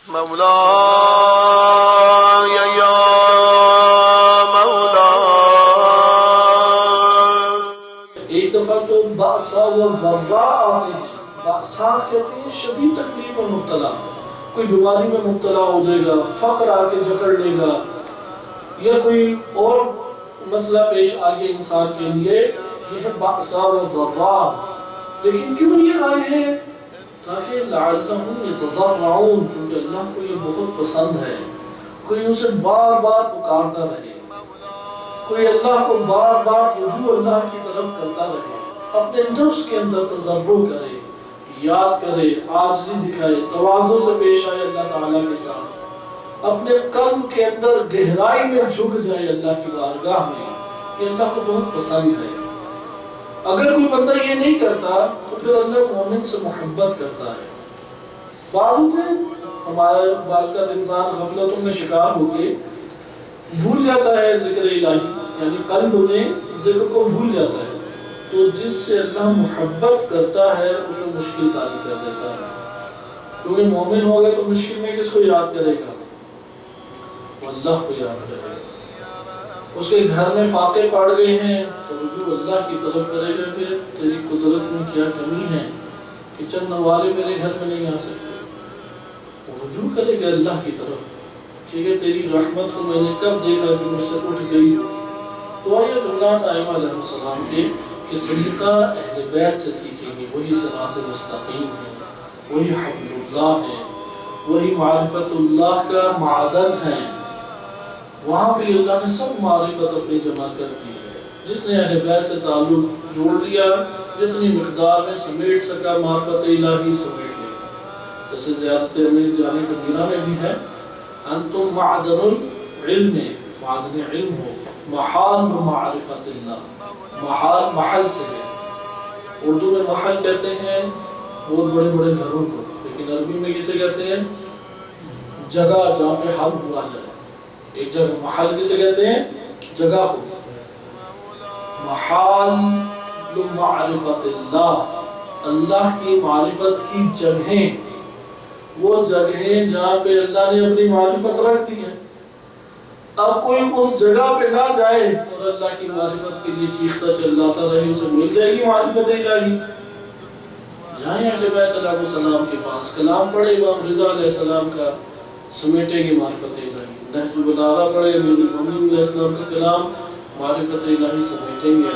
مولاي يا مولاي. ایک دفعہ تو بأسا و ضرا آتے ہیں. بأسا کہتے ہیں شدید تکلیف میں مبتلا، کوئی بیماری میں مبتلا ہو جائے گا، فقر آ کے جکڑ لے گا، یا کوئی اور مسئلہ پیش آ گیا انسان کے لیے. یہ ہے بأسا و ضرا. لیکن کیوں یہ آئے ہیں؟ تاکہ لعلہم یتضرعون، کیونکہ اللہ کو یہ بہت پسند ہے کوئی اسے بار بار پکارتا رہے، کوئی اللہ کو بار بار رجوع اللہ کی طرف کرتا رہے، اپنے نفس کے اندر تضرع کرے، یاد کرے، عاجزی دکھائے، تواضع سے پیش آئے اللہ تعالیٰ کے ساتھ، اپنے قلب کے اندر گہرائی میں جھک جائے اللہ کی بارگاہ میں. یہ اللہ کو بہت پسند ہے. اگر کوئی بندہ یہ نہیں کرتا تو پھر اللہ مومن سے محبت کرتا ہے. بعض ہوتے ہیں ہمارے بعض کا انسان غفلتوں میں شکار ہو کے بھول جاتا ہے ذکر الہی، یعنی قلب میں ذکر کو بھول جاتا ہے. تو جس سے اللہ محبت کرتا ہے اس میں مشکل طاری کر دیتا ہے. کیونکہ مومن ہوگا تو مشکل میں کس کو یاد کرے گا؟ وہ اللہ کو یاد کرے گا. اس کے گھر میں فاقے پڑ گئے ہیں تو رجوع اللہ کی طرف کرے گا کہ تیری قدرت میں کیا کمی ہے کہ چند نوالے میرے گھر میں نہیں آ سکتے. وہ رجوع کرے گا اللہ کی طرف کہ تیری رحمت کو میں نے کب دیکھا کہ مجھ سے اٹھ گئی. تو یہ جملات ائمہ علیہ السلام کے کہ سلیقہ اہل بیت سے سیکھیں گے. وہی صراط مستقیم ہے، وہی حبل اللہ ہے، وہی معرفت اللہ کا معدن ہے. وہاں پہ اللہ نے سب معرفت اپنی جمع کر دی ہے. جس نے اہل بیت سے تعلق جوڑ لیا، جتنی مقدار میں سمیٹ سکا معرفت الہی سمیٹ لے گا. جیسے زیارت امیر جامع کبیرہ میں بھی ہے انتم معدن العلم، معدن علم ہو، محال معرفت اللہ. محال محل سے ہے. اردو میں محل کہتے ہیں بہت بڑے بڑے گھروں کو، لیکن عربی میں کسے کہتے ہیں؟ جگہ جہاں پہ حل ہوا جائے. ایک جگہ محل کسے کہتے ہیں؟ جگہ کو. محال معرفت اللہ، اللہ کی معرفت کی جگہیں، وہ جگہیں جہاں پہ اللہ نے اپنی معرفت رکھ دی ہے. اب کوئی اس جگہ پہ نہ جائے اور اللہ کی معرفت کے لیے چیختا چلاتا رہے، اسے مل جائے گی معرفت الہی. جائیں اہل بیت علیہ السلام کے پاس، کلام پڑھے امام رضا علیہ السلام کا، سمیٹیں گے معرفت الہی. نہج البلاغہ پڑھے امیر المومنین علیہ السلام کا کلام، معرفت الہی سمیٹیں گے.